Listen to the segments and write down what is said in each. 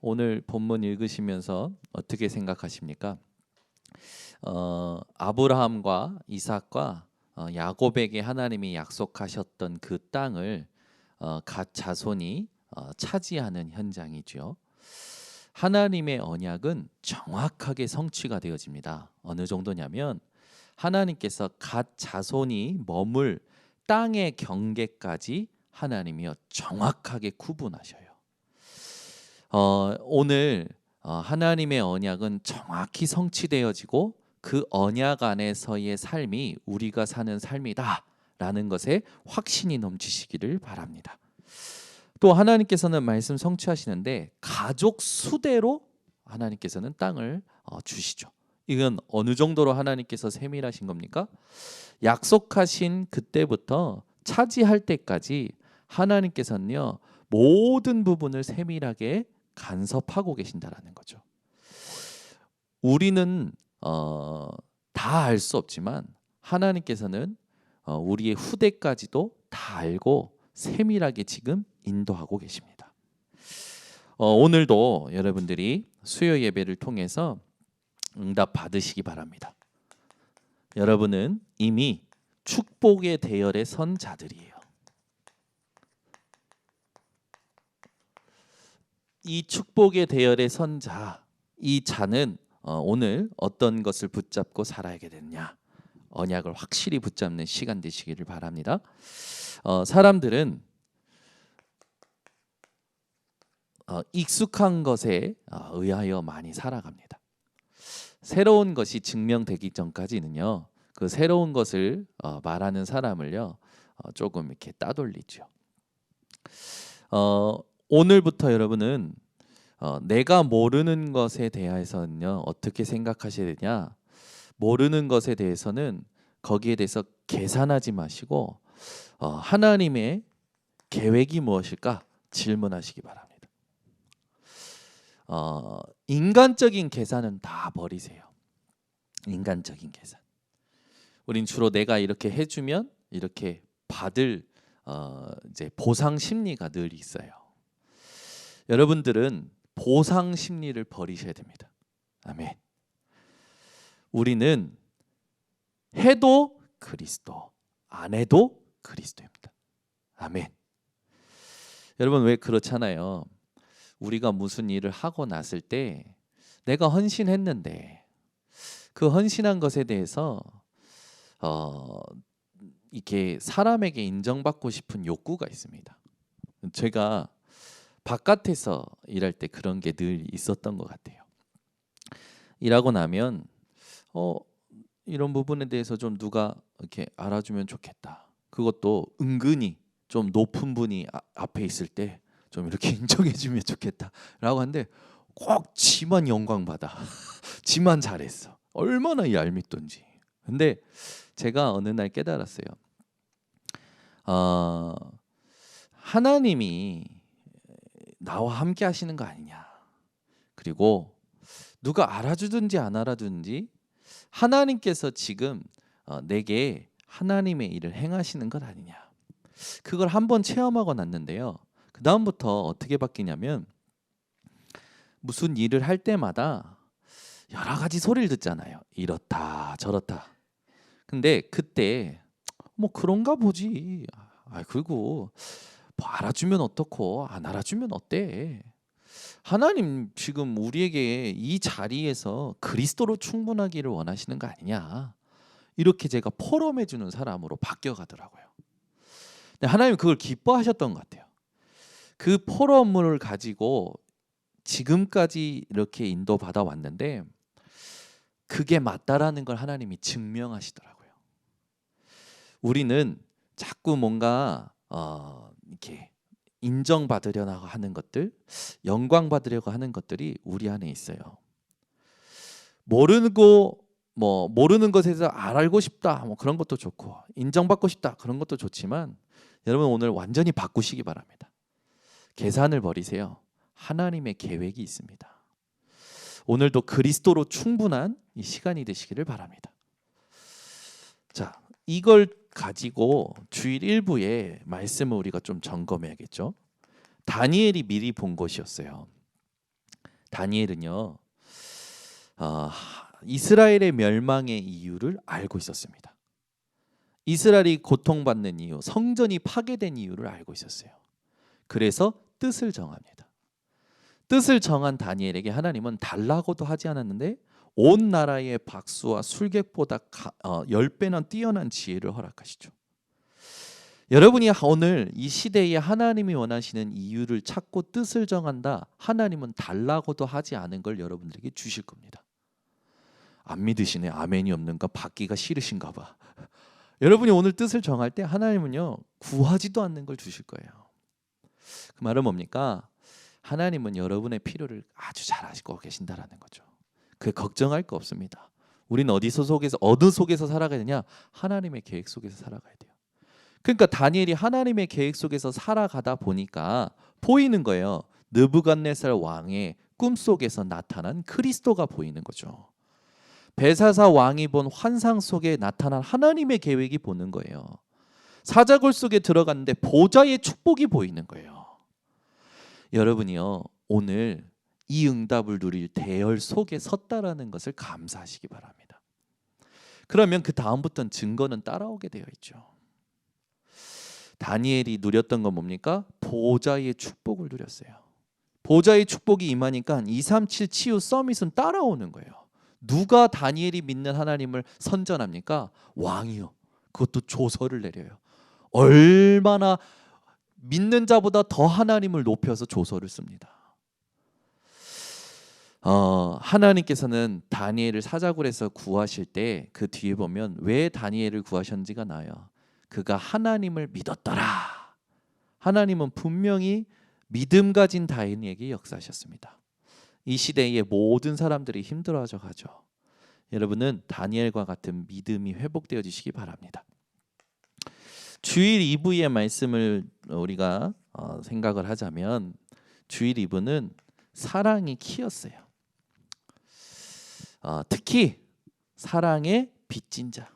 오늘 본문 읽으시면서 어떻게 생각하십니까? 아브라함과 이삭과 야곱에게 하나님이 약속하셨던 그 땅을 갓 자손이 차지하는 현장이죠. 하나님의 언약은 정확하게 성취가 되어집니다. 어느 정도냐면 하나님께서 갓 자손이 머물 땅의 경계까지 하나님이요 정확하게 구분하셔요. 오늘 하나님의 언약은 정확히 성취되어지고 그 언약 안에서의 삶이 우리가 사는 삶이다라는 것에 확신이 넘치시기를 바랍니다. 또 하나님께서는 말씀 성취하시는데 가족 수대로 하나님께서는 땅을 주시죠. 이건 어느 정도로 하나님께서 세밀하신 겁니까? 약속하신 그때부터 차지할 때까지 하나님께서는요 모든 부분을 세밀하게 간섭하고 계신다라는 거죠. 우리는 다 알 수 없지만 하나님께서는 우리의 후대까지도 다 알고 세밀하게 지금 인도하고 계십니다. 오늘도 여러분들이 수요 예배를 통해서 응답 받으시기 바랍니다. 여러분은 이미 축복의 대열에 선 자들이에요. 이 축복의 대열에 선 자, 이 자는 오늘 어떤 것을 붙잡고 살아야게 됐냐? 언약을 확실히 붙잡는 시간 되시기를 바랍니다. 사람들은 익숙한 것에 의하여 많이 살아갑니다. 새로운 것이 증명되기 전까지는요, 그 새로운 것을 말하는 사람을요, 조금 이렇게 따돌리죠. 오늘부터 여러분은 내가 모르는 것에 대해서는요 어떻게 생각하셔야 되냐? 모르는 것에 대해서는 거기에 대해서 계산하지 마시고 하나님의 계획이 무엇일까 질문하시기 바랍니다. 인간적인 계산은 다 버리세요. 인간적인 계산. 우린 주로 내가 이렇게 해주면 이렇게 받을 이제 보상 심리가 늘 있어요. 여러분들은 보상 심리를 버리셔야 됩니다. 아멘. 우리는 해도 그리스도, 안 해도 그리스도입니다. 아멘. 여러분 왜 그렇잖아요. 우리가 무슨 일을 하고 났을 때 내가 헌신했는데 그 헌신한 것에 대해서 이렇게 사람에게 인정받고 싶은 욕구가 있습니다. 제가 바깥에서 일할 때 그런 게 늘 있었던 것 같아요. 일하고 나면 이런 부분에 대해서 좀 누가 이렇게 알아주면 좋겠다. 그것도 은근히 좀 높은 분이 앞에 있을 때 좀 이렇게 인정해주면 좋겠다라고 하는데 꼭 지만 영광 받아. 지만 잘했어. 얼마나 얄밉던지. 근데 제가 어느 날 깨달았어요. 하나님이 나와 함께 하시는 거 아니냐. 그리고 누가 알아주든지 안 알아주든지 하나님께서 지금 내게 하나님의 일을 행하시는 것 아니냐. 그걸 한번 체험하고 났는데요. 그 다음부터 어떻게 바뀌냐면 무슨 일을 할 때마다 여러 가지 소리를 듣잖아요. 이렇다 저렇다. 근데 그때 뭐 그런가 보지. 그리고 뭐 알아주면 어떻고 안 알아주면 어때? 하나님 지금 우리에게 이 자리에서 그리스도로 충분하기를 원하시는 거 아니냐? 이렇게 제가 포럼해 주는 사람으로 바뀌어 가더라고요. 근데 하나님 그걸 기뻐하셨던 것 같아요. 그 포럼을 가지고 지금까지 이렇게 인도받아 왔는데 그게 맞다라는 걸 하나님이 증명하시더라고요. 우리는 자꾸 뭔가 이렇게 인정받으려고 하는 것들, 영광 받으려고 하는 것들이 우리 안에 있어요. 모르는 것에 대해서 알고 싶다, 뭐 그런 것도 좋고 인정받고 싶다 그런 것도 좋지만 여러분 오늘 완전히 바꾸시기 바랍니다. 계산을 버리세요. 하나님의 계획이 있습니다. 오늘도 그리스도로 충분한 이 시간이 되시기를 바랍니다. 자, 이걸 가지고 주일 1부에 말씀을 우리가 좀 점검해야겠죠. 다니엘이 미리 본 것이었어요. 다니엘은요, 이스라엘의 멸망의 이유를 알고 있었습니다. 이스라엘이 고통받는 이유, 성전이 파괴된 이유를 알고 있었어요. 그래서 뜻을 정합니다. 뜻을 정한 다니엘에게 하나님은 달라고도 하지 않았는데 온 나라의 박수와 술객보다 10배나 뛰어난 지혜를 허락하시죠. 여러분이 오늘 이 시대에 하나님이 원하시는 이유를 찾고 뜻을 정한다. 하나님은 달라고도 하지 않은 걸 여러분들에게 주실 겁니다. 안 믿으시네. 아멘이 없는가? 받기가 싫으신가 봐. 여러분이 오늘 뜻을 정할 때 하나님은요, 구하지도 않는 걸 주실 거예요. 그 말은 뭡니까? 하나님은 여러분의 필요를 아주 잘 알고 계신다라는 거죠. 그 걱정할 거 없습니다. 우리는 어느 속에서 살아가야 되냐? 하나님의 계획 속에서 살아가야 돼요. 그러니까 다니엘이 하나님의 계획 속에서 살아가다 보니까 보이는 거예요. 느부갓네살 왕의 꿈속에서 나타난 그리스도가 보이는 거죠. 벨사사 왕이 본 환상 속에 나타난 하나님의 계획이 보는 거예요. 사자굴 속에 들어갔는데 보좌의 축복이 보이는 거예요. 여러분이요, 오늘 이 응답을 누릴 대열 속에 섰다라는 것을 감사하시기 바랍니다. 그러면 그 다음부터는 증거는 따라오게 되어 있죠. 다니엘이 누렸던 건 뭡니까? 보좌의 축복을 누렸어요. 보좌의 축복이 임하니까 237 치유 서밋은 따라오는 거예요. 누가 다니엘이 믿는 하나님을 선전합니까? 왕이요. 그것도 조서를 내려요. 얼마나 믿는 자보다 더 하나님을 높여서 조서를 씁니다. 하나님께서는 다니엘을 사자굴에서 구하실 때 그 뒤에 보면 왜 다니엘을 구하셨는지가 나와요. 그가 하나님을 믿었더라. 하나님은 분명히 믿음 가진 다니엘에게 역사하셨습니다. 이 시대의 모든 사람들이 힘들어져 가죠. 여러분은 다니엘과 같은 믿음이 회복되어지시기 바랍니다. 주일 2부의 말씀을 우리가 생각을 하자면 주일 2부는 사랑이 키였어요. 특히 사랑의 빚진 자.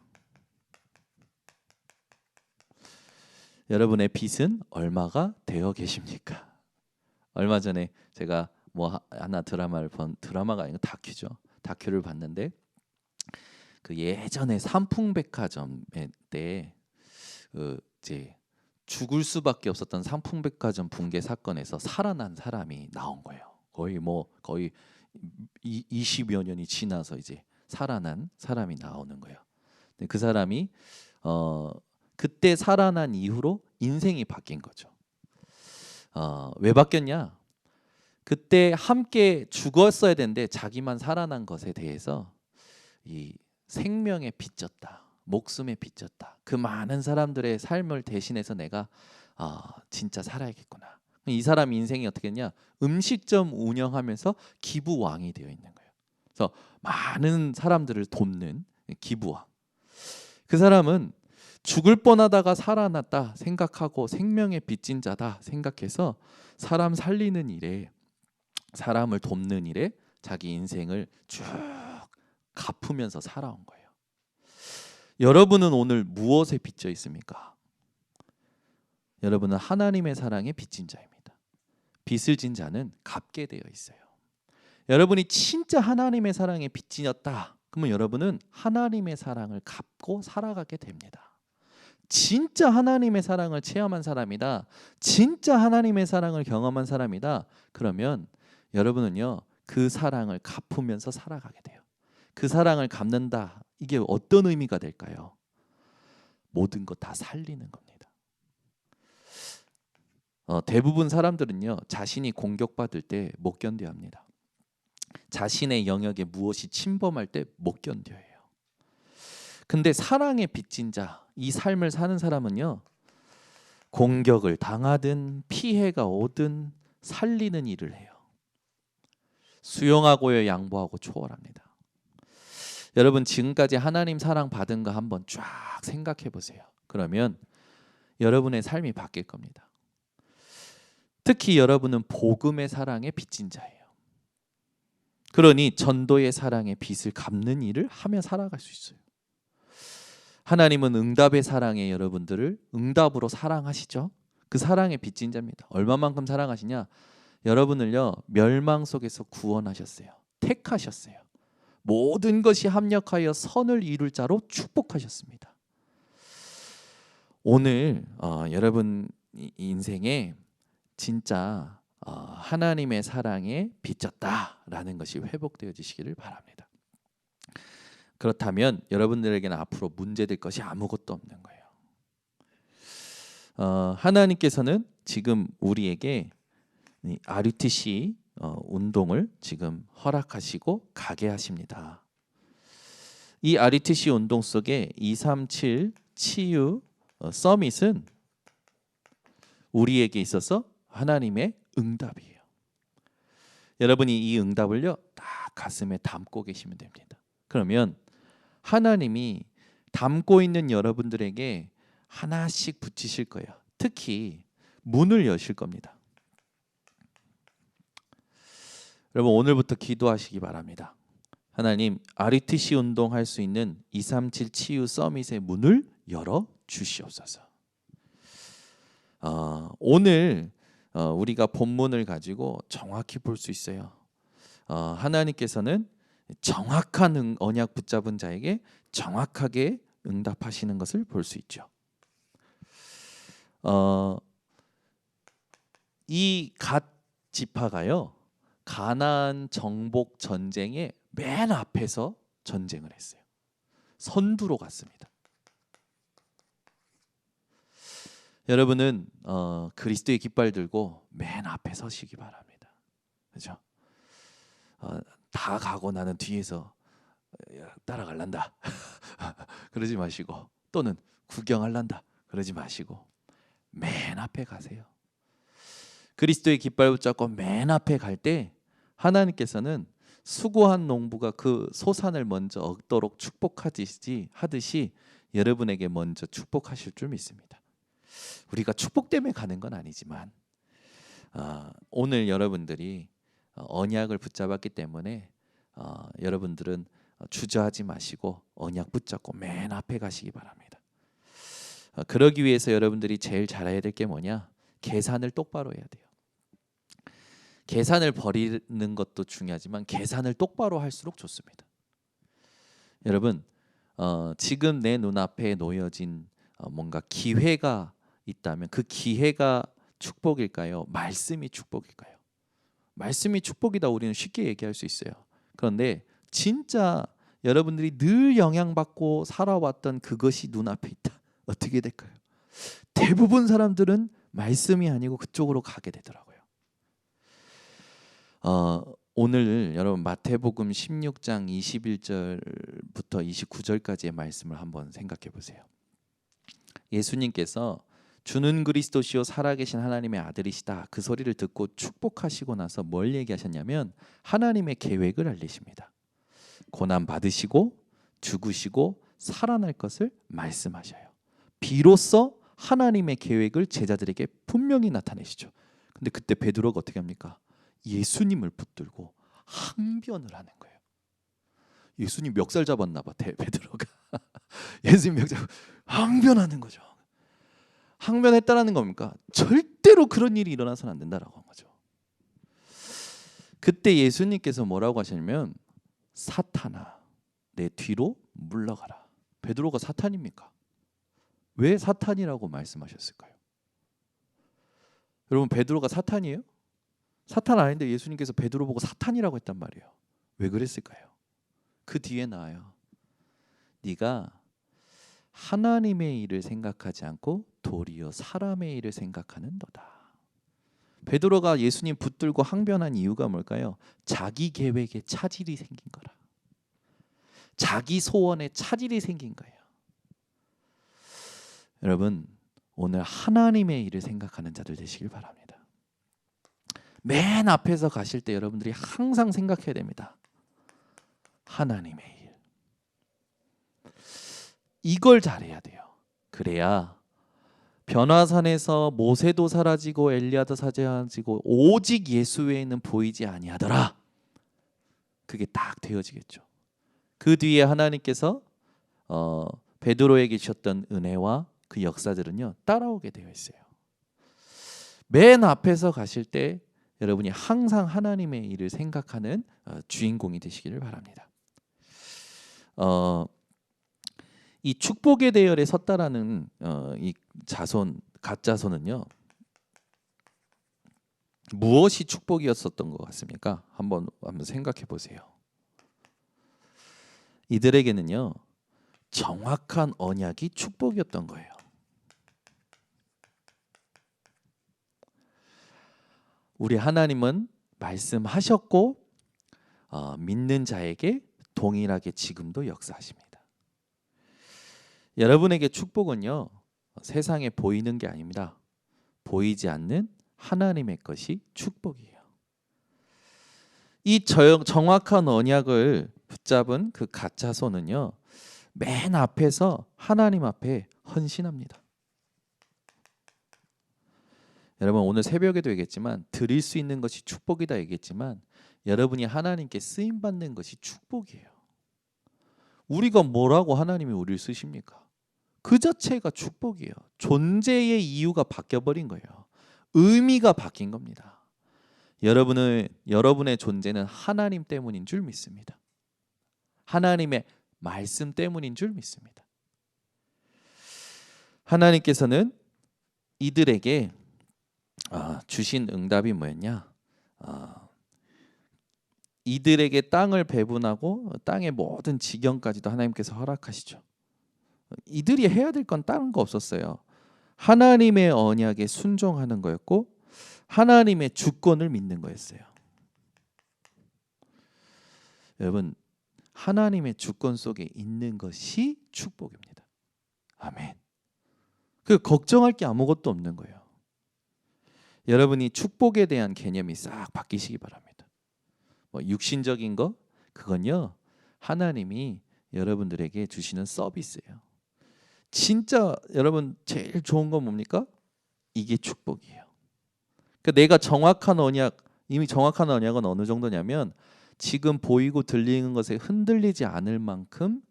여러분의 빚은 얼마가 되어 계십니까? 얼마 전에 제가 하나 드라마가 아니고 다큐죠. 다큐를 봤는데 그 예전에 삼풍백화점에 때 이제 죽을 수밖에 없었던 삼풍백화점 붕괴 사건에서 살아난 사람이 나온 거예요. 거의 20여 년이 지나서 이제 살아난 사람이 나오는 거예요. 근데 그 사람이 그때 살아난 이후로 인생이 바뀐 거죠. 왜 바뀌었냐? 그때 함께 죽었어야 되는데 자기만 살아난 것에 대해서 이 생명에 빚졌다, 목숨에 빚졌다. 그 많은 사람들의 삶을 대신해서 내가 진짜 살아야겠구나. 이 사람 인생이 어떻게 했냐? 음식점 운영하면서 기부왕이 되어 있는 거예요. 그래서 많은 사람들을 돕는 기부왕. 그 사람은 죽을 뻔하다가 살아났다 생각하고 생명에 빚진 자다 생각해서 사람 살리는 일에, 사람을 돕는 일에 자기 인생을 쭉 갚으면서 살아온 거예요. 여러분은 오늘 무엇에 빚져 있습니까? 여러분은 하나님의 사랑에 빚진 자입니다. 빚을 진 자는 갚게 되어 있어요. 여러분이 진짜 하나님의 사랑에 빚지었다. 그러면 여러분은 하나님의 사랑을 갚고 살아가게 됩니다. 진짜 하나님의 사랑을 체험한 사람이다. 진짜 하나님의 사랑을 경험한 사람이다. 그러면 여러분은요, 그 사랑을 갚으면서 살아가게 돼요. 그 사랑을 갚는다. 이게 어떤 의미가 될까요? 모든 것 다 살리는 겁니다. 대부분 사람들은요, 자신이 공격받을 때 못 견뎌 합니다. 자신의 영역에 무엇이 침범할 때 못 견뎌해요. 근데 사랑에 빚진 자, 이 삶을 사는 사람은요, 공격을 당하든 피해가 오든 살리는 일을 해요. 수용하고요, 양보하고 초월합니다. 여러분 지금까지 하나님 사랑 받은 거 한번 쫙 생각해 보세요. 그러면 여러분의 삶이 바뀔 겁니다. 특히 여러분은 복음의 사랑에 빚진 자예요. 그러니 전도의 사랑의 빚을 갚는 일을 하며 살아갈 수 있어요. 하나님은 응답의 사랑에 여러분들을 응답으로 사랑하시죠. 그 사랑의 빚진 자입니다. 얼마만큼 사랑하시냐? 여러분을요 멸망 속에서 구원하셨어요. 택하셨어요. 모든 것이 합력하여 선을 이룰 자로 축복하셨습니다. 오늘 여러분 인생에 진짜 하나님의 사랑에 빚졌다라는 것이 회복되어지시기를 바랍니다. 그렇다면 여러분들에게는 앞으로 문제될 것이 아무것도 없는 거예요. 하나님께서는 지금 우리에게 이 RUTC 운동을 지금 허락하시고 가게 하십니다. 이 RUTC 운동 속에 237 치유 서밋은 우리에게 있어서 하나님의 응답이에요. 여러분이 이 응답을요 딱 가슴에 담고 계시면 됩니다. 그러면 하나님이 담고 있는 여러분들에게 하나씩 붙이실 거예요. 특히 문을 여실 겁니다. 여러분 오늘부터 기도하시기 바랍니다. 하나님 RUTC 운동할 수 있는 237 치유 서밋의 문을 열어 주시옵소서. 오늘 우리가 본문을 가지고 정확히 볼 수 있어요. 하나님께서는 정확한 언약 붙잡은 자에게 정확하게 응답하시는 것을 볼 수 있죠. 이 갓 지파가요 가나안 정복 전쟁의 맨 앞에서 전쟁을 했어요. 선두로 갔습니다. 여러분은 그리스도의 깃발 들고 맨 앞에 서시기 바랍니다. 그렇죠? 다 가고 나는 뒤에서 따라갈란다 그러지 마시고, 또는 구경할란다 그러지 마시고 맨 앞에 가세요. 그리스도의 깃발 붙잡고 맨 앞에 갈 때 하나님께서는 수고한 농부가 그 소산을 먼저 얻도록 축복하듯이 여러분에게 먼저 축복하실 줄 믿습니다. 우리가 축복 때문에 가는 건 아니지만 오늘 여러분들이 언약을 붙잡았기 때문에 여러분들은 주저하지 마시고 언약 붙잡고 맨 앞에 가시기 바랍니다. 그러기 위해서 여러분들이 제일 잘해야 될 게 뭐냐? 계산을 똑바로 해야 돼요. 계산을 버리는 것도 중요하지만 계산을 똑바로 할수록 좋습니다. 여러분 지금 내 눈앞에 놓여진 뭔가 기회가 있다면 그 기회가 축복일까요? 말씀이 축복일까요? 말씀이 축복이다 우리는 쉽게 얘기할 수 있어요. 그런데 진짜 여러분들이 늘 영향받고 살아왔던 그것이 눈앞에 있다. 어떻게 될까요? 대부분 사람들은 말씀이 아니고 그쪽으로 가게 되더라고요. 오늘 여러분 마태복음 16장 21절부터 29절까지의 말씀을 한번 생각해 보세요. 예수님께서 주는 그리스도시요 살아계신 하나님의 아들이시다 그 소리를 듣고 축복하시고 나서 뭘 얘기하셨냐면 하나님의 계획을 알리십니다. 고난 받으시고 죽으시고 살아날 것을 말씀하셔요. 비로소 하나님의 계획을 제자들에게 분명히 나타내시죠. 근데 그때 베드로가 어떻게 합니까? 예수님을 붙들고 항변을 하는 거예요. 예수님 멱살 잡았나 봐 베드로가. 예수님 멱살 항변하는 거죠. 항변했다라는 겁니까? 절대로 그런 일이 일어나서는 안 된다라고 한 거죠. 그때 예수님께서 뭐라고 하시냐면 사탄아 내 뒤로 물러가라. 베드로가 사탄입니까? 왜 사탄이라고 말씀하셨을까요? 여러분 베드로가 사탄이에요? 사탄 아닌데 예수님께서 베드로 보고 사탄이라고 했단 말이에요. 왜 그랬을까요? 그 뒤에 나와요. 네가 하나님의 일을 생각하지 않고 도리어 사람의 일을 생각하는 너다. 베드로가 예수님 붙들고 항변한 이유가 뭘까요? 자기 계획에 차질이 생긴 거라. 자기 소원에 차질이 생긴 거예요. 여러분 오늘 하나님의 일을 생각하는 자들 되시길 바랍니다. 맨 앞에서 가실 때 여러분들이 항상 생각해야 됩니다. 하나님의 일. 이걸 잘해야 돼요. 그래야 변화산에서 모세도 사라지고 엘리야도 사라지고 오직 예수 외에는 보이지 아니하더라. 그게 딱 되어지겠죠. 그 뒤에 하나님께서 베드로에게 주셨던 은혜와 그 역사들은요 따라오게 되어 있어요. 맨 앞에서 가실 때 여러분이 항상 하나님의 일을 생각하는 주인공이 되시기를 바랍니다. 이 축복의 대열에 섰다라는 이 자손 갓자손은요, 무엇이 축복이었었던 것 같습니까? 한번 생각해 보세요. 이들에게는요, 정확한 언약이 축복이었던 거예요. 우리 하나님은 말씀하셨고 믿는 자에게 동일하게 지금도 역사하십니다. 여러분에게 축복은요, 세상에 보이는 게 아닙니다. 보이지 않는 하나님의 것이 축복이에요. 이 정확한 언약을 붙잡은 그 갓자손은요, 맨 앞에서 하나님 앞에 헌신합니다. 여러분, 오늘 새벽에도 얘기했지만 드릴 수 있는 것이 축복이다 얘기했지만, 여러분이 하나님께 쓰임 받는 것이 축복이에요. 우리가 뭐라고 하나님이 우리를 쓰십니까? 그 자체가 축복이에요. 존재의 이유가 바뀌어버린 거예요. 의미가 바뀐 겁니다. 여러분의 존재는 하나님 때문인 줄 믿습니다. 하나님의 말씀 때문인 줄 믿습니다. 하나님께서는 이들에게 주신 응답이 뭐였냐? 이들에게 땅을 배분하고 땅의 모든 지경까지도 하나님께서 허락하시죠. 이들이 해야 될 건 다른 거 없었어요. 하나님의 언약에 순종하는 거였고 하나님의 주권을 믿는 거였어요. 여러분, 하나님의 주권 속에 있는 것이 축복입니다. 아멘. 그 걱정할 게 아무것도 없는 거예요. 여러분이 축복에 대한 개념이 싹 바뀌시기 바랍니다. 육신적인 거, 그건요, 하나님이 여러분들에게 주시는 서비스예요. 진짜 여러분 제일 좋은 건 뭡니까? 이게 축복이에요. 그러니까 내가 정확한 언약, 이미 정확한 언약은 어느 정도냐면 지금 보이고 들리는 것에 흔들리지 않을 만큼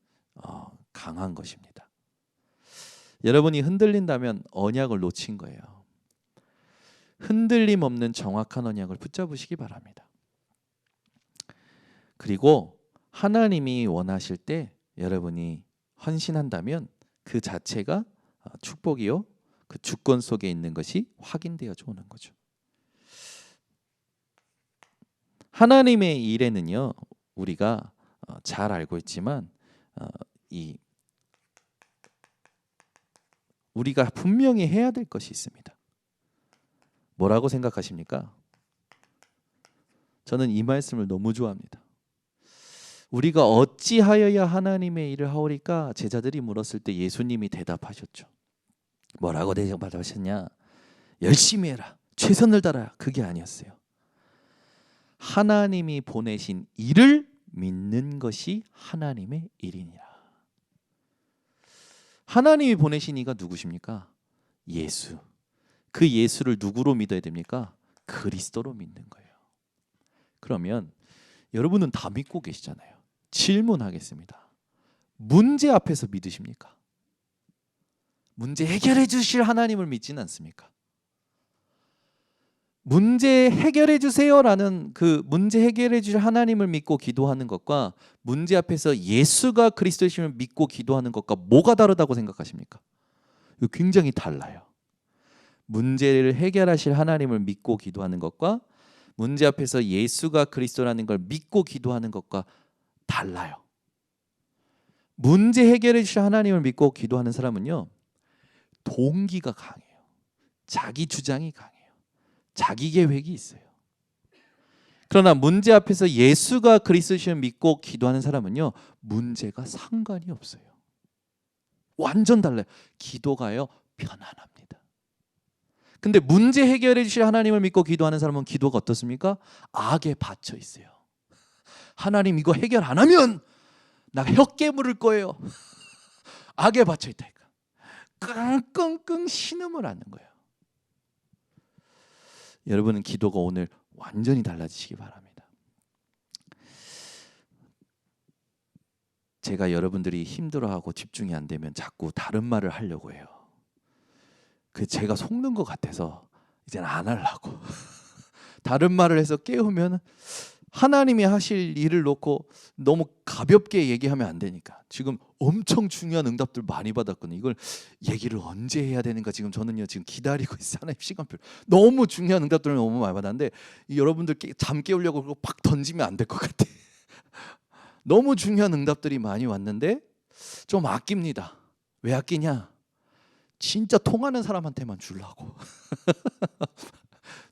강한 것입니다. 여러분이 흔들린다면 언약을 놓친 거예요. 흔들림 없는 정확한 언약을 붙잡으시기 바랍니다. 그리고 하나님이 원하실 때 여러분이 헌신한다면 그 자체가 축복이요, 그 주권 속에 있는 것이 확인되어져 오는 거죠. 하나님의 일에는요, 우리가 잘 알고 있지만 우리가 분명히 해야 될 것이 있습니다. 뭐라고 생각하십니까? 저는 이 말씀을 너무 좋아합니다. 우리가 어찌하여야 하나님의 일을 하오리까? 제자들이 물었을 때 예수님이 대답하셨죠. 뭐라고 대답하셨냐? 열심히 해라, 최선을 다하라. 그게 아니었어요. 하나님이 보내신 일을 믿는 것이 하나님의 일이니라. 하나님이 보내신 이가 누구십니까? 예수. 그 예수를 누구로 믿어야 됩니까? 그리스도로 믿는 거예요. 그러면 여러분은 다 믿고 계시잖아요. 질문하겠습니다. 문제 앞에서 믿으십니까? 문제 해결해 주실 하나님을 믿지는 않습니까? 문제 해결해 주세요라는 그 문제 해결해 주실 하나님을 믿고 기도하는 것과 문제 앞에서 예수가 그리스도이심을 믿고 기도하는 것과 뭐가 다르다고 생각하십니까? 이거 굉장히 달라요. 문제를 해결하실 하나님을 믿고 기도하는 것과 문제 앞에서 예수가 그리스도라는 걸 믿고 기도하는 것과 달라요. 문제 해결해 주실 하나님을 믿고 기도하는 사람은요, 동기가 강해요. 자기 주장이 강해요. 자기 계획이 있어요. 그러나 문제 앞에서 예수가 그리스도를 믿고 기도하는 사람은요, 문제가 상관이 없어요. 완전 달라요. 기도가요, 편안합니다. 근데 문제 해결해 주실 하나님을 믿고 기도하는 사람은 기도가 어떻습니까? 악에 받쳐 있어요. 하나님 이거 해결 안 하면 나 혀 깨물을 거예요. 악에 받쳐 있다니까. 끙끙끙 신음을 하는 거예요. 여러분은 기도가 오늘 완전히 달라지시기 바랍니다. 제가 여러분들이 힘들어하고 집중이 안 되면 자꾸 다른 말을 하려고 해요. 그 제가 속는 것 같아서 이제는 안 하려고. 다른 말을 해서 깨우면 하나님이 하실 일을 놓고 너무 가볍게 얘기하면 안 되니까. 지금 엄청 중요한 응답들 많이 받았거든요. 이걸 얘기를 언제 해야 되는가 지금 저는요 지금 기다리고 있어요. 하나님 시간표. 너무 중요한 응답들을 너무 많이 받았는데 여러분들 잠 깨우려고 그러고 팍 던지면 안 될 것 같아. 너무 중요한 응답들이 많이 왔는데 좀 아낍니다. 왜 아끼냐? 진짜 통하는 사람한테만 주려고.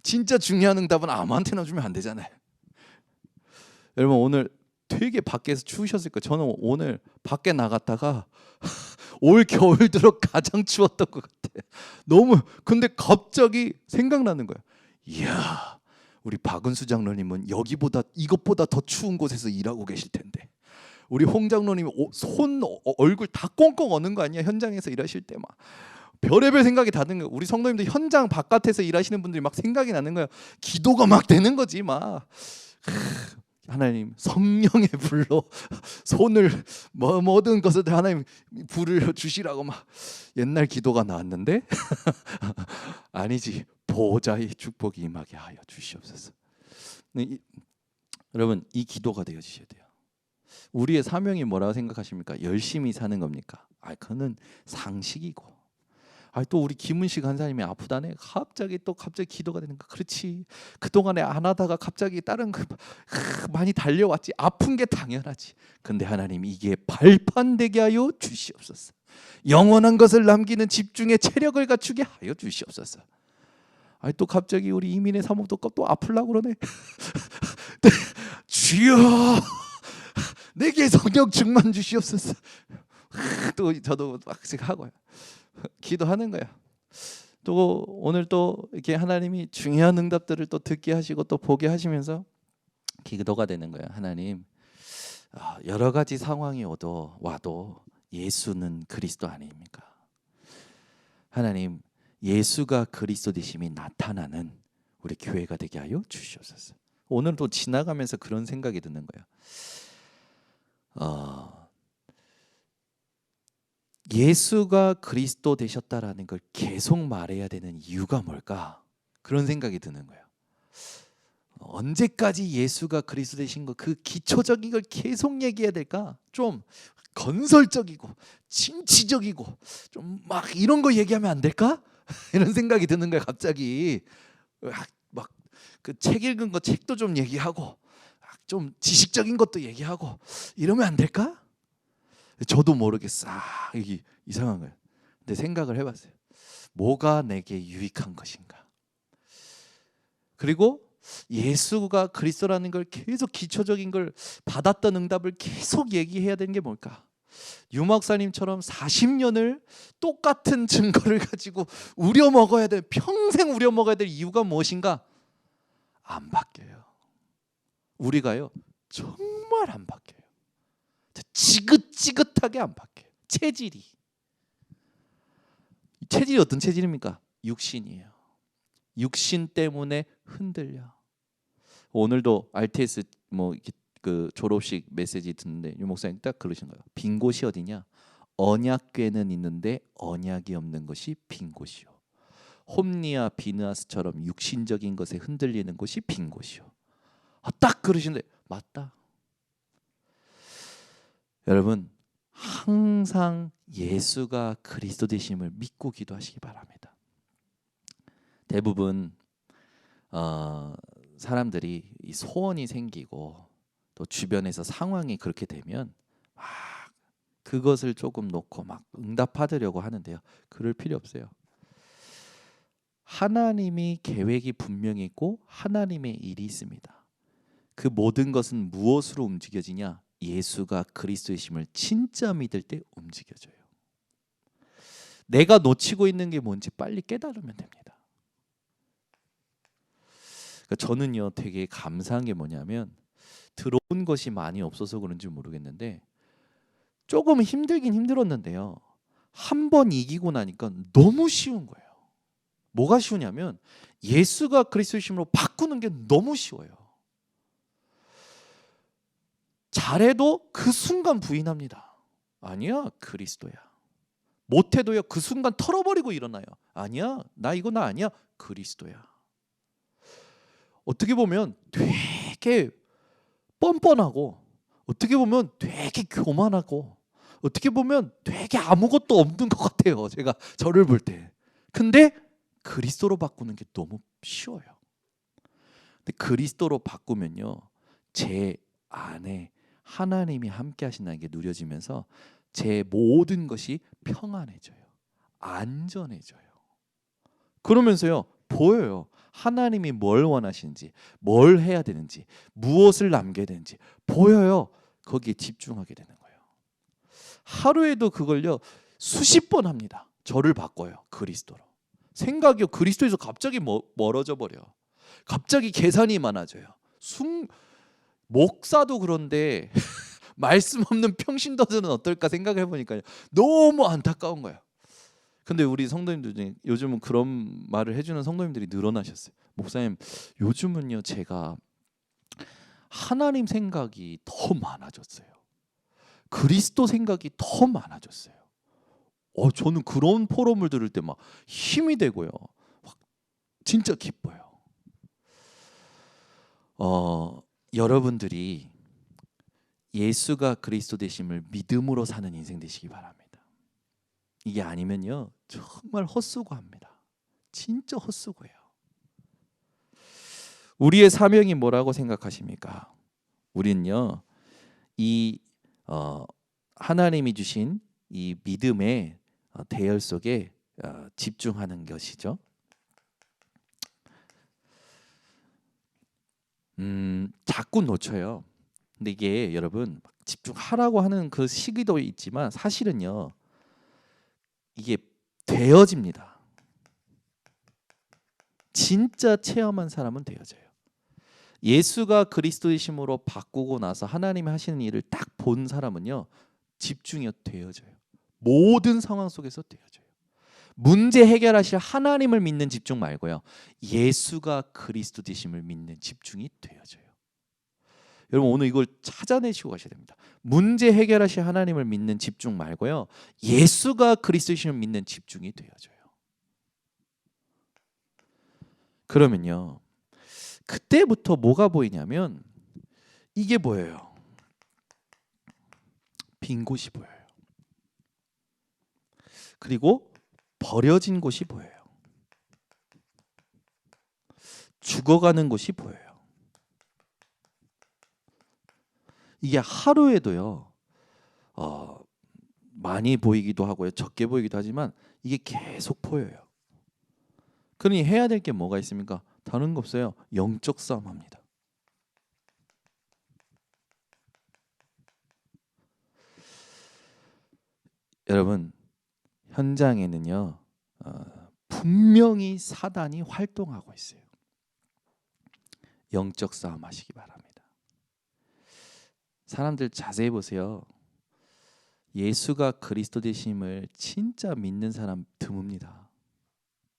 진짜 중요한 응답은 아무한테나 주면 안 되잖아요. 여러분 오늘 되게 밖에서 추우셨을 거예요. 저는 오늘 밖에 나갔다가 올 겨울 들어 가장 추웠던 것 같아요. 너무 근데 갑자기 생각나는 거예요. 이야 우리 박은수 장로님은 여기보다 이것보다 더 추운 곳에서 일하고 계실 텐데 우리 홍 장로님 얼굴 다 꽁꽁 어는 거 아니야? 현장에서 일하실 때 막 별의별 생각이 다 드는 거예요. 우리 성도님들 현장 바깥에서 일하시는 분들이 막 생각이 나는 거예요. 기도가 막 되는 거지 막. 하나님 성령의 불로 손을 모든 것을 하나님 불을 주시라고 막 옛날 기도가 나왔는데 아니지 보호자의 축복이 임하게 하여 주시옵소서. 여러분 이 기도가 되어지셔야 돼요. 우리의 사명이 뭐라고 생각하십니까? 열심히 사는 겁니까? 그거는 상식이고. 또 우리 김은식 간사님이 아프다네. 갑자기 기도가 되는 거. 그렇지. 그동안에 안 하다가 갑자기 다른 거 많이 달려왔지. 아픈 게 당연하지. 근데 하나님 이게 발판되게 하여 주시옵소서. 영원한 것을 남기는 집중의 체력을 갖추게 하여 주시옵소서. 또 갑자기 우리 이민의 사모도 또 아플라고 그러네. 주여 내게 성령 충만 주시옵소서. 또 저도 막 하고요. 기도하는 거야. 또 오늘 또 이렇게 하나님이 중요한 응답들을 또 듣게 하시고 또 보게 하시면서 기도가 되는 거야. 하나님 여러 가지 상황이 와도 예수는 그리스도 아닙니까? 하나님 예수가 그리스도 되심이 나타나는 우리 교회가 되게 하여 주시옵소서. 오늘 또 지나가면서 그런 생각이 드는 거야. 예수가 그리스도 되셨다라는 걸 계속 말해야 되는 이유가 뭘까? 그런 생각이 드는 거예요. 언제까지 예수가 그리스도 되신 거 그 기초적인 걸 계속 얘기해야 될까? 좀 건설적이고 진취적이고 좀 막 이런 거 얘기하면 안 될까? 이런 생각이 드는 거예요. 갑자기 막 그 책 읽은 거 책도 좀 얘기하고 좀 지식적인 것도 얘기하고 이러면 안 될까? 저도 모르게 싹 이게 이상한 거예요. 근데 생각을 해봤어요. 뭐가 내게 유익한 것인가? 그리고 예수가 그리스도라는 걸 계속 기초적인 걸 받았던 응답을 계속 얘기해야 되는 게 뭘까? 유 목사님처럼 40년을 똑같은 증거를 가지고 우려먹어야 될 평생 우려먹어야 될 이유가 무엇인가? 안 바뀌어요. 우리가요 정말 안 바뀌어요. 지긋지긋하게 안 바뀌어요. 체질이 어떤 체질입니까? 육신이에요. 육신 때문에 흔들려. 오늘도 RTS 그 졸업식 메시지 듣는데 유 목사님 딱 그러신 거예요. 빈 곳이 어디냐? 언약궤는 있는데 언약이 없는 것이 빈 곳이요. 홈리아 비느하스처럼 육신적인 것에 흔들리는 곳이 빈 곳이요. 딱 그러시는데 맞다. 여러분 항상 예수가 그리스도 되심을 믿고 기도하시기 바랍니다. 대부분 사람들이 이 소원이 생기고 또 주변에서 상황이 그렇게 되면 막 그것을 조금 놓고 막 응답받으려고 하는데요. 그럴 필요 없어요. 하나님이 계획이 분명히 있고 하나님의 일이 있습니다. 그 모든 것은 무엇으로 움직여지냐? 예수가 그리스도이심을 진짜 믿을 때 움직여져요. 내가 놓치고 있는 게 뭔지 빨리 깨달으면 됩니다. 그러니까 저는요 되게 감사한 게 뭐냐면 들어온 것이 많이 없어서 그런지 모르겠는데 조금 힘들긴 힘들었는데요. 한 번 이기고 나니까 너무 쉬운 거예요. 뭐가 쉬우냐면 예수가 그리스도이심으로 바꾸는 게 너무 쉬워요. 잘해도 그 순간 부인합니다. 아니야, 그리스도야. 못해도요 그 순간 털어버리고 일어나요. 아니야, 나 아니야, 그리스도야. 어떻게 보면 되게 뻔뻔하고, 어떻게 보면 되게 교만하고, 어떻게 보면 되게 아무것도 없는 것 같아요. 제가 저를 볼 때. 근데 그리스도로 바꾸는 게 너무 쉬워요. 근데 그리스도로 바꾸면요, 제 안에 하나님이 함께 하신다는 게 누려지면서 제 모든 것이 평안해져요. 안전해져요. 그러면서요, 보여요. 하나님이 뭘 원하시는지, 뭘 해야 되는지, 무엇을 남겨야 되는지 보여요. 거기에 집중하게 되는 거예요. 하루에도 그걸요 수십 번 합니다. 저를 바꿔요. 그리스도로. 생각이요 그리스도에서 갑자기 멀어져 버려. 갑자기 계산이 많아져요. 목사도 그런데 말씀 없는 평신도들은 어떨까 생각해 보니까요, 너무 안타까운 거예요. 근데 우리 성도님들 중에 요즘은 그런 말을 해주는 성도님들이 늘어나셨어요. 목사님, 요즘은요 제가 하나님 생각이 더 많아졌어요. 그리스도 생각이 더 많아졌어요. 저는 그런 포럼을 들을 때 막 힘이 되고요, 막 진짜 기뻐요. 여러분들이 예수가 그리스도 되심을 믿음으로 사는 인생 되시기 바랍니다. 이게 아니면요 정말 헛수고합니다. 진짜 헛수고예요. 우리의 사명이 뭐라고 생각하십니까? 우리는요 이 하나님이 주신 이 믿음의 대열 속에 집중하는 것이죠. 자꾸 놓쳐요. 근데 이게 여러분 집중하라고 하는 그 시기도 있지만 사실은요 이게 되어집니다. 진짜 체험한 사람은 되어져요. 예수가 그리스도이심으로 바꾸고 나서 하나님이 하시는 일을 딱 본 사람은요 집중이 되어져요. 모든 상황 속에서 되어져요. 문제 해결하실 하나님을 믿는 집중 말고요, 예수가 그리스도 되심을 믿는 집중이 되어져요. 여러분 오늘 이걸 찾아내시고 가셔야 됩니다. 문제 해결하실 하나님을 믿는 집중 말고요, 예수가 그리스도이심을 믿는 집중이 되어져요. 그러면요 그때부터 뭐가 보이냐면 이게 보여요. 빈 곳이 보여요. 그리고 버려진 곳이 보여요. 죽어가는 곳이 보여요. 이게 하루에도요 많이 보이기도 하고요, 적게 보이기도 하지만 이게 계속 보여요. 그러니 해야 될 게 뭐가 있습니까? 다른 거 없어요. 영적 싸움합니다. 여러분 현장에는요 분명히 사단이 활동하고 있어요. 영적 싸움 하시기 바랍니다. 사람들 자세히 보세요. 예수가 그리스도 되심을 진짜 믿는 사람 드뭅니다.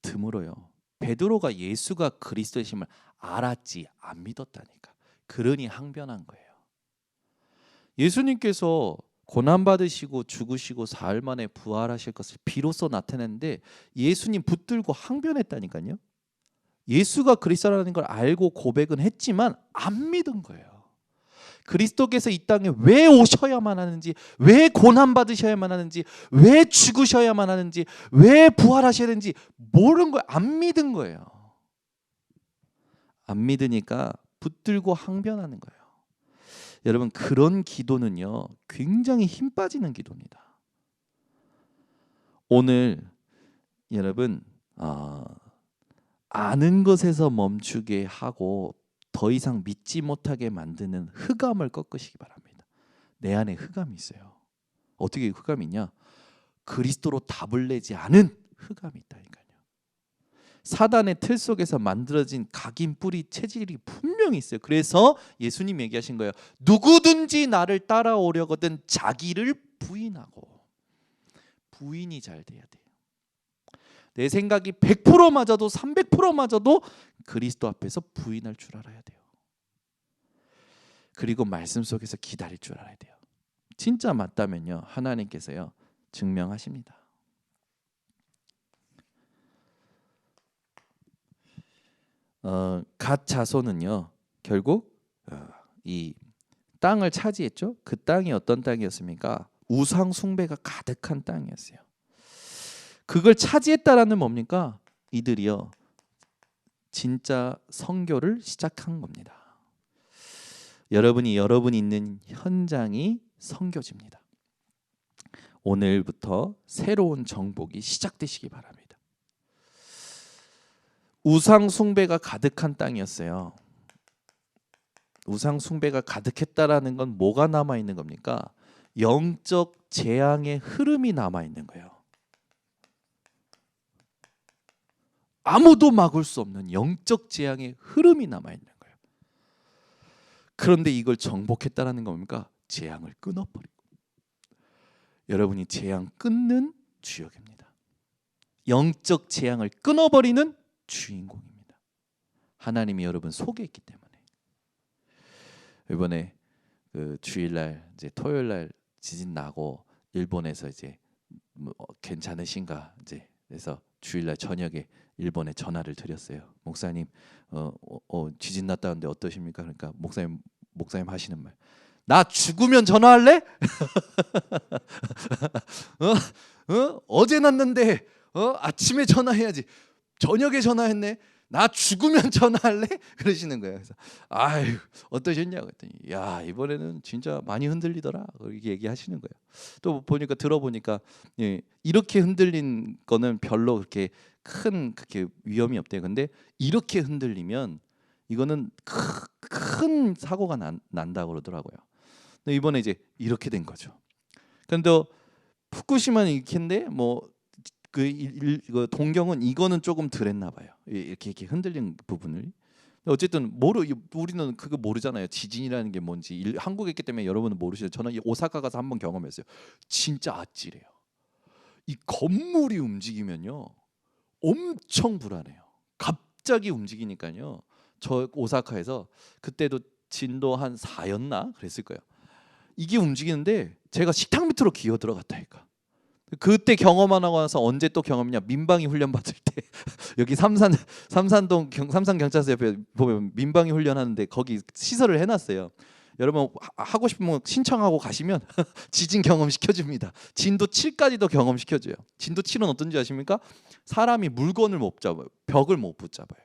드물어요. 베드로가 예수가 그리스도 되심을 알았지 안 믿었다니까. 그러니 항변한 거예요. 예수님께서 고난받으시고 죽으시고 사흘 만에 부활하실 것을 비로소 나타냈는데 예수님 붙들고 항변했다니까요. 예수가 그리스도라는 걸 알고 고백은 했지만 안 믿은 거예요. 그리스도께서 이 땅에 왜 오셔야만 하는지, 왜 고난받으셔야만 하는지, 왜 죽으셔야만 하는지, 왜 부활하셔야 되는지 모르는 거예요. 안 믿은 거예요. 안 믿으니까 붙들고 항변하는 거예요. 여러분 그런 기도는요 굉장히 힘 빠지는 기도입니다. 오늘 여러분 아는 것에서 멈추게 하고 더 이상 믿지 못하게 만드는 흑암을 꺾으시기 바랍니다. 내 안에 흑암이 있어요. 어떻게 흑암이 있냐? 그리스도로 답을 내지 않은 흑암이 있다니까요. 사단의 틀 속에서 만들어진 각인 뿌리 체질이 분명히 있어요. 그래서 예수님 얘기하신 거예요. 누구든지 나를 따라오려거든 자기를 부인하고. 부인이 잘 돼야 돼요. 내 생각이 100% 맞아도 300% 맞아도 그리스도 앞에서 부인할 줄 알아야 돼요. 그리고 말씀 속에서 기다릴 줄 알아야 돼요. 진짜 맞다면요 하나님께서요 증명하십니다. 갓 자손은요 결국 이 땅을 차지했죠. 그 땅이 어떤 땅이었습니까? 우상 숭배가 가득한 땅이었어요. 그걸 차지했다라는 뭡니까? 이들이요 진짜 선교를 시작한 겁니다. 여러분이 있는 현장이 선교지입니다. 오늘부터 새로운 정복이 시작되시기 바랍니다. 우상 숭배가 가득한 땅이었어요. 우상 숭배가 가득했다라는 건 뭐가 남아 있는 겁니까? 영적 재앙의 흐름이 남아 있는 거예요. 아무도 막을 수 없는 영적 재앙의 흐름이 남아 있는 거예요. 그런데 이걸 정복했다라는 겁니까? 재앙을 끊어버리고. 여러분이 재앙 끊는 주역입니다. 영적 재앙을 끊어버리는 주인공입니다. 하나님이 여러분 속에 있기 때문에. 이번에 그 주일날 이제 토요일날 지진 나고 일본에서 이제 괜찮으신가 이제 그래서 주일날 저녁에 일본에 전화를 드렸어요. 목사님 지진 났다는데 어떠십니까? 그러니까 목사님 하시는 말. 나 죽으면 전화할래? 어제 났는데 아침에 전화해야지. 저녁에 전화했네. 나 죽으면 전화할래? 그러시는 거예요. 그래서 아유 어떠셨냐고 했더니 야 이번에는 진짜 많이 흔들리더라. 이렇게 얘기하시는 거예요. 또 보니까 들어보니까 이렇게 흔들린 거는 별로 그렇게 그렇게 위험이 없대요. 근데 이렇게 흔들리면 이거는 큰 사고가 난다고 그러더라고요. 근데 이번에 이제 이렇게 된 거죠. 근데 후쿠시마는 이렇게인데 그 동경은 이거는 조금 덜했나 봐요. 이렇게 흔들린 부분을. 어쨌든 우리는 그거 모르잖아요. 지진이라는 게 뭔지. 한국에 있기 때문에 여러분은 모르시죠. 저는 오사카 가서 한번 경험했어요. 진짜 아찔해요. 이 건물이 움직이면요 엄청 불안해요. 갑자기 움직이니까요. 저 오사카에서 그때도 진도 한 4였나 그랬을 거예요. 이게 움직이는데 제가 식탁 밑으로 기어 들어갔다니까. 그때 경험하고 나서 언제 또 경험이냐? 민방위 훈련 받을 때 여기 삼산동 삼산 경찰서 옆에 보면 민방위 훈련하는데 거기 시설을 해놨어요. 여러분 하고 싶으면 신청하고 가시면 지진 경험 시켜줍니다. 진도 7까지도 경험 시켜줘요. 진도 7은 어떤지 아십니까? 사람이 물건을 못 잡아요. 벽을 못 붙잡아요.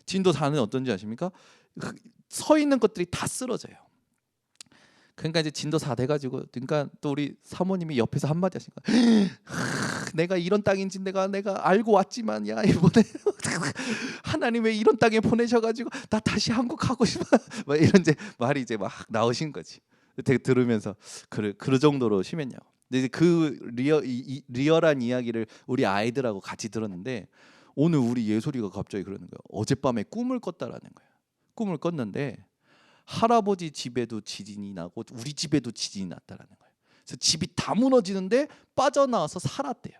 진도 4는 어떤지 아십니까? 서 있는 것들이 다 쓰러져요. 그러니까 이제 진도 4 돼가지고 그러니까 또 우리 사모님이 옆에서 한마디 하신 거야. 내가 이런 땅인지 내가 알고 왔지만 야 이번에 하나님 왜 이런 땅에 보내셔가지고 나 다시 한국 가고 싶어. 막 이런 이제 말이 이제 막 나오신 거지. 되게 들으면서 그 정도로 심했냐고. 근데 이제 그 리얼한 이야기를 우리 아이들하고 같이 들었는데 오늘 우리 예솔이가 갑자기 그러는 거야. 어젯밤에 꿈을 꿨다라는 거야. 꿈을 꿨는데 할아버지 집에도 지진이 나고 우리 집에도 지진이 났다라는 거예요. 그래서 집이 다 무너지는데 빠져나와서 살았대요.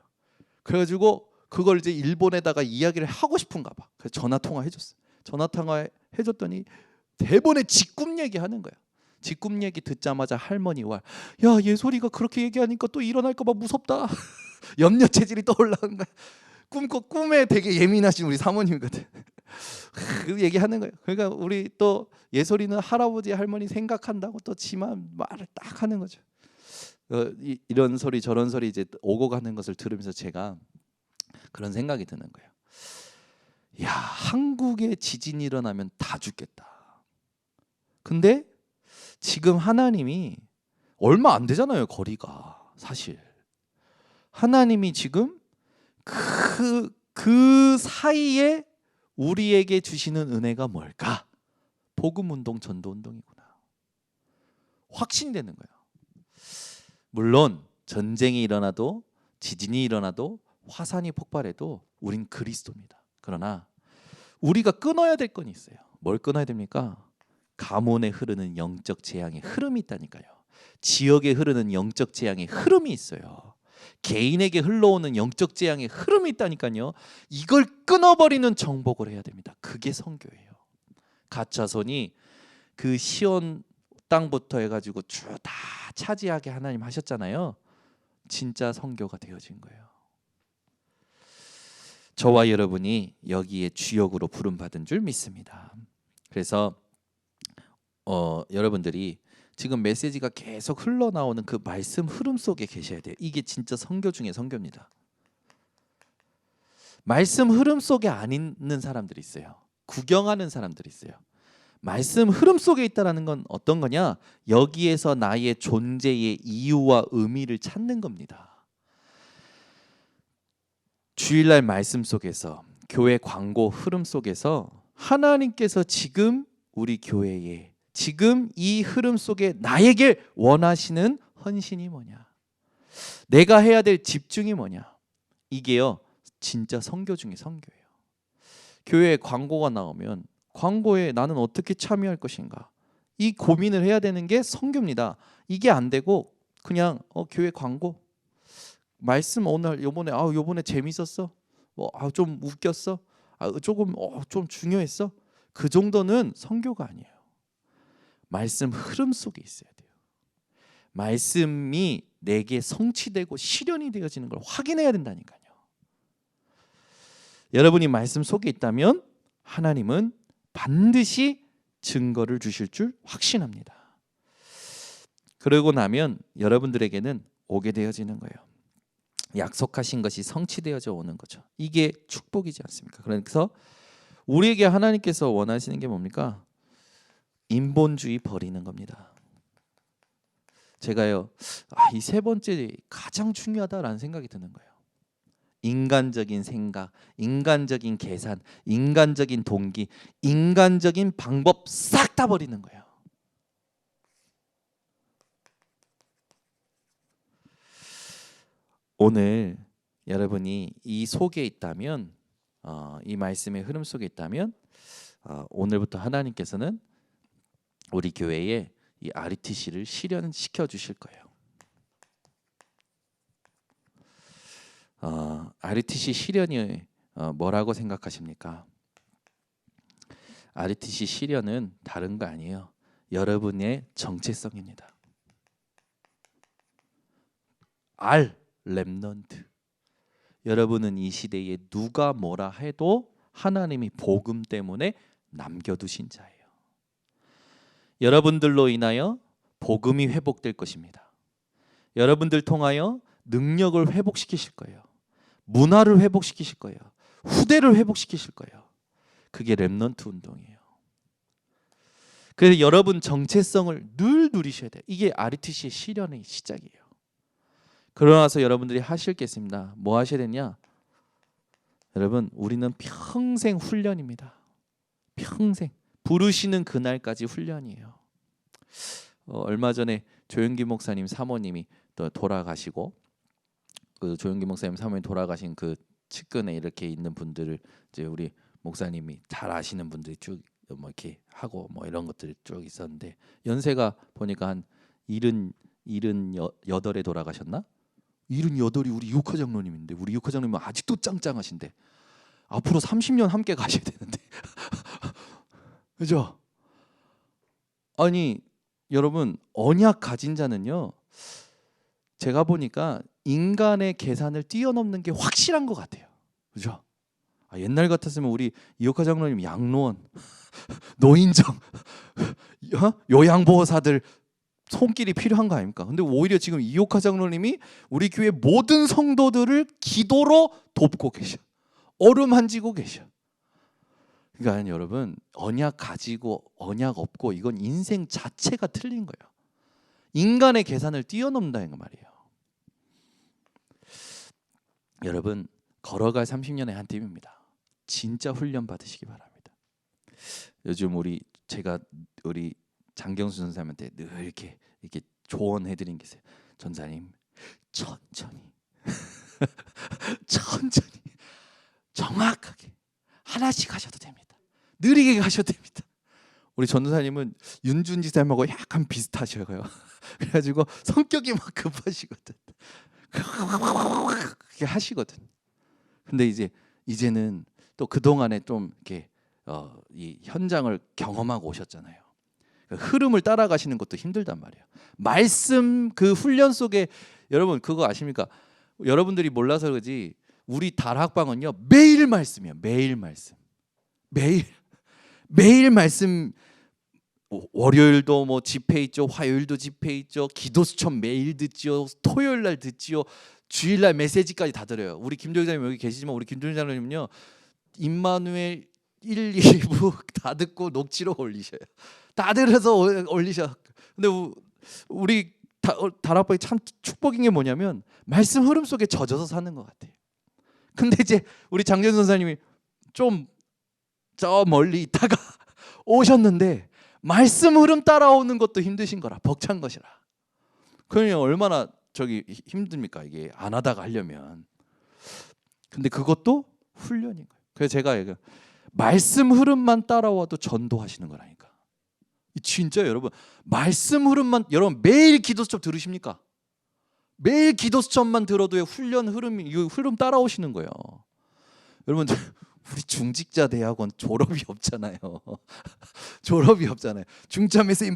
그래가지고 그걸 이제 일본에다가 이야기를 하고 싶은가 봐. 그래서 전화 통화 해줬어. 전화 통화 해줬더니 대본에 직꿈 얘기하는 거야. 직꿈 얘기 듣자마자 할머니와 야 예솔이가 그렇게 얘기하니까 또 일어날까 봐 무섭다. 염려 체질이 떠올라온 거야. 꿈에 되게 예민하신 우리 사모님이거든. 그 얘기하는 거예요. 그러니까 우리 또 예솔이는 할아버지 할머니 생각한다고 또 지만 말을 딱 하는 거죠. 이런 소리 저런 소리 이제 오고 가는 것을 들으면서 제가 그런 생각이 드는 거예요. 야 한국에 지진이 일어나면 다 죽겠다. 근데 지금 하나님이 얼마 안 되잖아요. 거리가 사실 하나님이 지금 그 사이에 우리에게 주시는 은혜가 뭘까? 복음운동 전도운동이구나. 확신되는 거예요. 물론 전쟁이 일어나도 지진이 일어나도 화산이 폭발해도 우린 그리스도입니다. 그러나 우리가 끊어야 될 건 있어요. 뭘 끊어야 됩니까? 가문에 흐르는 영적 재앙의 흐름이 있다니까요. 지역에 흐르는 영적 재앙의 흐름이 있어요. 개인에게 흘러오는 영적 재앙의 흐름이 있다니까요. 이걸 끊어버리는 정복을 해야 됩니다. 그게 선교예요. 갓자손이 그 시온 땅부터 해가지고 쭉 다 차지하게 하나님 하셨잖아요. 진짜 선교가 되어진 거예요. 저와 여러분이 여기에 주역으로 부름받은 줄 믿습니다. 그래서 여러분들이 지금 메시지가 계속 흘러나오는 그 말씀 흐름 속에 계셔야 돼요. 이게 진짜 선교 중에 선교입니다. 말씀 흐름 속에 안 있는 사람들이 있어요. 구경하는 사람들이 있어요. 말씀 흐름 속에 있다라는 건 어떤 거냐? 여기에서 나의 존재의 이유와 의미를 찾는 겁니다. 주일날 말씀 속에서, 교회 광고 흐름 속에서 하나님께서 지금 우리 교회에, 지금 이 흐름 속에 나에게 원하시는 헌신이 뭐냐? 내가 해야 될 집중이 뭐냐? 이게요, 진짜 선교 중에 선교예요. 교회에 광고가 나오면 광고에 나는 어떻게 참여할 것인가, 이 고민을 해야 되는 게 선교입니다. 이게 안 되고 그냥 교회 광고, 말씀 오늘 요번에 재밌었어, 좀 웃겼어, 조금 좀 중요했어, 그 정도는 선교가 아니에요. 말씀 흐름 속에 있어야 돼요. 말씀이 내게 성취되고 실현이 되어지는 걸 확인해야 된다니까요. 여러분이 말씀 속에 있다면 하나님은 반드시 증거를 주실 줄 확신합니다. 그러고 나면 여러분들에게는 오게 되어지는 거예요. 약속하신 것이 성취되어져 오는 거죠. 이게 축복이지 않습니까? 그래서 우리에게 하나님께서 원하시는 게 뭡니까? 인본주의 버리는 겁니다. 제가요, 이 세 번째 가장 중요하다라는 생각이 드는 거예요. 인간적인 생각, 인간적인 계산, 인간적인 동기, 인간적인 방법 싹 다 버리는 거예요. 오늘 여러분이 이 속에 있다면, 이 말씀의 흐름 속에 있다면, 오늘부터 하나님께서는 우리 교회에 이 RUTC를 실현시켜 주실 거예요. RUTC 실현이 뭐라고 생각하십니까? RUTC 실현은 다른 거 아니에요. 여러분의 정체성입니다. 렘넌트. 여러분은 이 시대에 누가 뭐라 해도 하나님이 복음 때문에 남겨두신 자예요. 여러분들로 인하여 복음이 회복될 것입니다. 여러분들 통하여 능력을 회복시키실 거예요. 문화를 회복시키실 거예요. 후대를 회복시키실 거예요. 그게 렘넌트 운동이에요. 그래서 여러분 정체성을 늘 누리셔야 돼요. 이게 RUTC의 실현의 시작이에요. 그러나서 여러분들이 하실 게 있습니다. 뭐 하셔야 되냐? 여러분, 우리는 평생 훈련입니다. 평생. 부르시는 그날까지 훈련이에요. 얼마 전에 조영기 목사님 사모님이 또 돌아가시고, 그 조영기 목사님 사모님 돌아가신 그 측근에 이렇게 있는 분들을 이제 우리 목사님이 잘 아시는 분들이 쭉 이렇게 하고 이런 것들이 쭉 있었는데, 연세가 보니까 한 78에 돌아가셨나? 78이 우리 이호카 장로님인데, 우리 이호카 장로님은 아직도 짱짱하신데 앞으로 30년 함께 가셔야 되는데 그죠? 아니 여러분, 언약 가진 자는요, 제가 보니까 인간의 계산을 뛰어넘는 게 확실한 것 같아요. 그죠? 옛날 같았으면 우리 이호카 장로님 양로원, 노인정, 요양보호사들 손길이 필요한 거 아닙니까? 근데 오히려 지금 이호카 장로님이 우리 교회 모든 성도들을 기도로 돕고 계셔. 어루만지고 계셔. 그러니까 여러분, 언약 가지고 언약 없고 이건 인생 자체가 틀린 거예요. 인간의 계산을 뛰어넘는다는 말이에요. 여러분, 걸어갈 30년의 한 팀입니다. 진짜 훈련 받으시기 바랍니다. 요즘 제가 우리 장경수 전사님한테 늘 이렇게 조언해드린 게 있어요. 전사님, 천천히 천천히 정확하게 하나씩 하셔도 됩니다. 느리게 가셔도 됩니다. 우리 전도사님은 윤준 지사님하고 약간 비슷하셔요. 그래가지고 성격이 막 급하시거든. 그렇게 하시거든. 근데 이제는 또 그 동안에 좀 이렇게 이 현장을 경험하고 오셨잖아요. 흐름을 따라가시는 것도 힘들단 말이에요. 말씀 그 훈련 속에, 여러분 그거 아십니까? 여러분들이 몰라서 그러지 우리 다락방은요 매일 말씀이에요. 매일 말씀. 매일 말씀. 월요일도 뭐 집회 있죠. 화요일도 집회 있죠. 기도 수천 매일 듣지요. 토요일 날 듣지요. 주일 날 메시지까지 다 들어요. 우리 김종장님 여기 계시지만 우리 김종장님은요 임마누엘 1, 2부 다 듣고 녹취록 올리셔요. 다 들어서 올리셔. 근데 우리 다락방이 참 축복인 게 뭐냐면 말씀 흐름 속에 젖어서 사는 것 같아요. 근데 이제 우리 장전 선사님이 좀 저 멀리 있다가 오셨는데 말씀 흐름 따라오는 것도 힘드신 거라, 벅찬 것이라. 그러니 얼마나 저기 힘듭니까 이게 안 하다가 하려면. 근데 그것도 훈련인 거예요. 그래서 제가 말씀 흐름만 따라와도 전도하시는 거라니까. 진짜 여러분 말씀 흐름만, 여러분 매일 기도수첩 들으십니까? 매일 기도수첩만 들어도 훈련 흐름이, 이 흐름 따라오시는 거예요. 여러분 우리 중직자 대학원 졸업이 없잖아요. 졸업이 없잖아요. 중자 메시지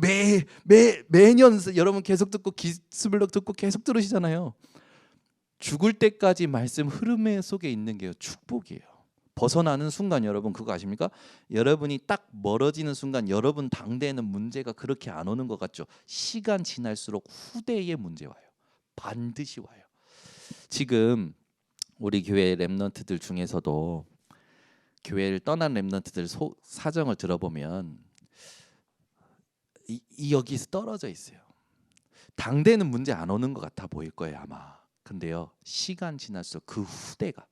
매년 여러분 계속 듣고 기스블럭 듣고 계속 들으시잖아요. 죽을 때까지 말씀 흐름 속에 있는 게 축복이에요. 벗어나는 순간 여러분 그거 아십니까? 여러분이 딱 멀어지는 순간 여러분 당대에는 문제가 그렇게 안 오는 것 같죠? 시간 지날수록 후대에 문제 와요. 반드시 와요. 지금 우리 교회 렘넌트들 중에서도 교회를 떠난 렘넌트들 사정을 들어보면 여기서 떨어져 있어요. 당대는 문제 안 오는 것 같아 보일 거예요 아마. 근데요 시간 지날수록 그 후대가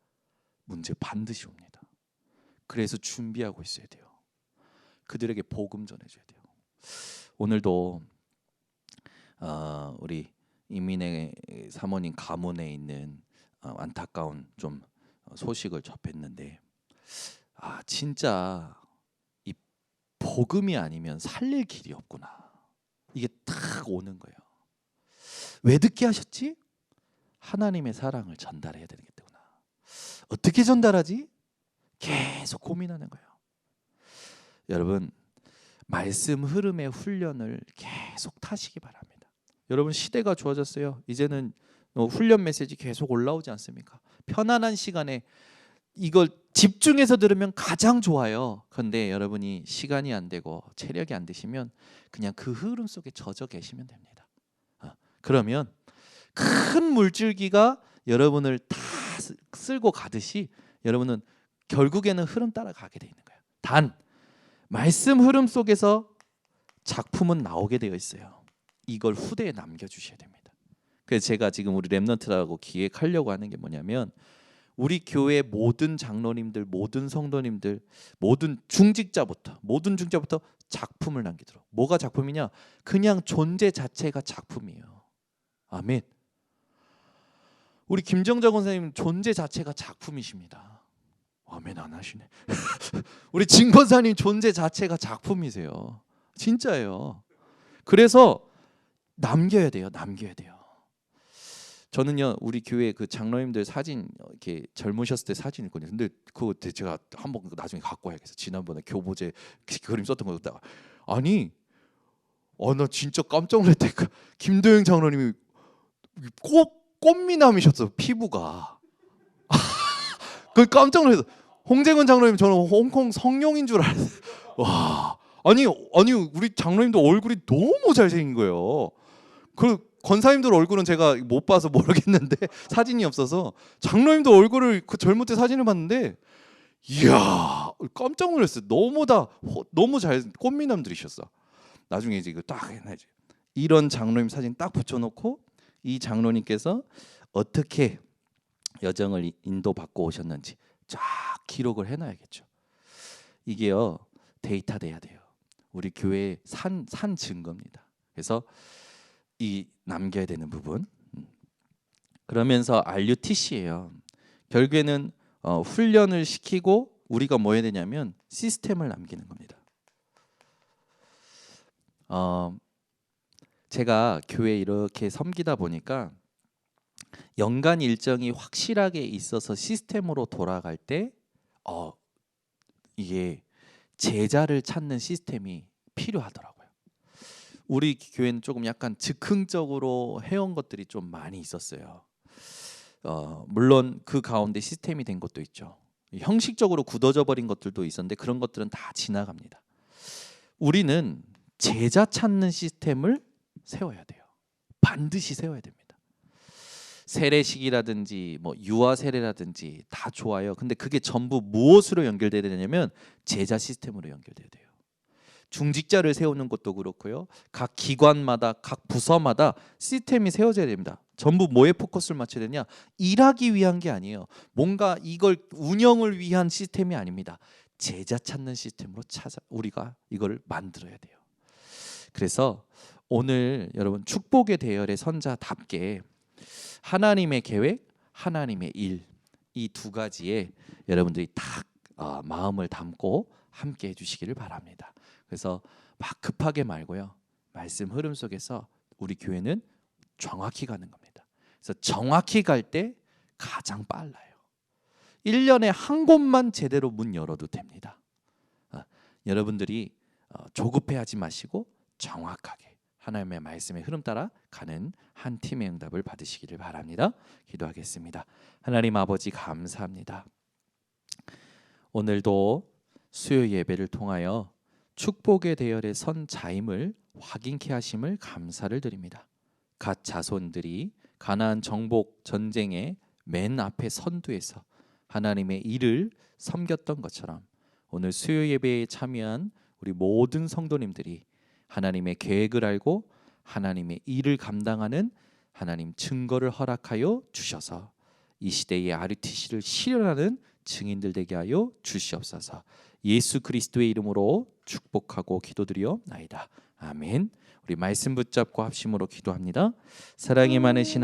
문제 반드시 옵니다. 그래서 준비하고 있어야 돼요. 그들에게 복음 전해줘야 돼요. 오늘도 우리 이민의 사모님 가문에 있는 안타까운 좀 소식을 접했는데 진짜 이 복음이 아니면 살릴 길이 없구나. 이게 탁 오는 거예요. 왜 듣게 하셨지? 하나님의 사랑을 전달해야 되겠구나. 어떻게 전달하지? 계속 고민하는 거예요. 여러분 말씀 흐름의 훈련을 계속 타시기 바랍니다. 여러분 시대가 좋아졌어요. 이제는 훈련 메시지 계속 올라오지 않습니까? 편안한 시간에 이걸 집중해서 들으면 가장 좋아요. 그런데 여러분이 시간이 안 되고 체력이 안 되시면 그냥 그 흐름 속에 젖어 계시면 됩니다. 그러면 큰 물줄기가 여러분을 다 쓸고 가듯이 여러분은 결국에는 흐름 따라가게 돼 있는 거예요. 단 말씀 흐름 속에서 작품은 나오게 되어 있어요. 이걸 후대에 남겨주셔야 됩니다. 그래서 제가 지금 우리 렘넌트라고 기획하려고 하는 게 뭐냐면 우리 교회 모든 장로님들, 모든 성도님들, 모든 중직자부터 작품을 남기도록. 뭐가 작품이냐? 그냥 존재 자체가 작품이에요. 아멘. 우리 김정자 권사님 존재 자체가 작품이십니다. 아멘 안 하시네. 우리 진 권사님 존재 자체가 작품이세요. 진짜예요. 그래서 남겨야 돼요. 저는요 우리 교회 그 장로님들 사진 이렇게 젊으셨을 때 사진 있거든요. 근데 그거 제가 한번 나중에 갖고 와야겠어. 지난번에 교보제 그림 썼던 거 딱. 아니, 나 진짜 깜짝 놀랐대. 김도영 장로님이 꽃미남이셨어 피부가. 그 깜짝 놀랐어. 홍재근 장로님 저는 홍콩 성룡인 줄 알았어요. 와, 아니 우리 장로님도 얼굴이 너무 잘생긴 거예요. 그 권사님들 얼굴은 제가 못 봐서 모르겠는데 사진이 없어서 장로님도 얼굴을 그 젊을 때 사진을 봤는데 이야 깜짝 놀랐어요. 너무 잘 꽃미남들이셨어. 나중에 이제 이거 딱 해놔야지. 이런 장로님 사진 딱 붙여놓고 이 장로님께서 어떻게 여정을 인도받고 오셨는지 쫙 기록을 해놔야겠죠. 이게요 데이터 돼야 돼요. 우리 교회의 산 증거입니다. 그래서 이 남겨야 되는 부분. 그러면서 RUTC예요. 결국에는 훈련을 시키고 우리가 뭐 해야 되냐면 시스템을 남기는 겁니다. 제가 교회 이렇게 섬기다 보니까 연간 일정이 확실하게 있어서 시스템으로 돌아갈 때 이게 제자를 찾는 시스템이 필요하더라고요. 우리 교회는 조금 약간 즉흥적으로 해온 것들이 좀 많이 있었어요. 물론 그 가운데 시스템이 된 것도 있죠. 형식적으로 굳어져 버린 것들도 있었는데 그런 것들은 다 지나갑니다. 우리는 제자 찾는 시스템을 세워야 돼요. 반드시 세워야 됩니다. 세례식이라든지 뭐 유아 세례라든지 다 좋아요. 근데 그게 전부 무엇으로 연결돼야 되냐면 제자 시스템으로 연결돼야 돼요. 중직자를 세우는 것도 그렇고요. 각 기관마다 각 부서마다 시스템이 세워져야 됩니다. 전부 뭐에 포커스를 맞춰야 되냐? 일하기 위한 게 아니에요. 뭔가 이걸 운영을 위한 시스템이 아닙니다. 제자 찾는 시스템으로 우리가 이걸 만들어야 돼요. 그래서 오늘 여러분 축복의 대열의 선자답게 하나님의 계획, 하나님의 일, 이 두 가지에 여러분들이 딱 마음을 담고 함께 해주시기를 바랍니다. 그래서 막 급하게 말고요. 말씀 흐름 속에서 우리 교회는 정확히 가는 겁니다. 그래서 정확히 갈 때 가장 빨라요. 1년에 한 곳만 제대로 문 열어도 됩니다. 여러분들이 조급해하지 마시고 정확하게 하나님의 말씀의 흐름 따라 가는 한 팀의 응답을 받으시기를 바랍니다. 기도하겠습니다. 하나님 아버지 감사합니다. 오늘도 수요 예배를 통하여 축복의 대열의 선자임을 확인케 하심을 감사를 드립니다. 갓 자손들이 가나안 정복 전쟁의 맨 앞에 선두에서 하나님의 일을 섬겼던 것처럼 오늘 수요 예배에 참여한 우리 모든 성도님들이 하나님의 계획을 알고 하나님의 일을 감당하는 하나님 증거를 허락하여 주셔서 이 시대의 RUTC를 실현하는 증인들 되게 하여 주시옵소서. 예수 그리스도의 이름으로 축복하고 기도드리옵나이다. 아멘. 우리 말씀 붙잡고 합심으로 기도합니다. 사랑이 많으신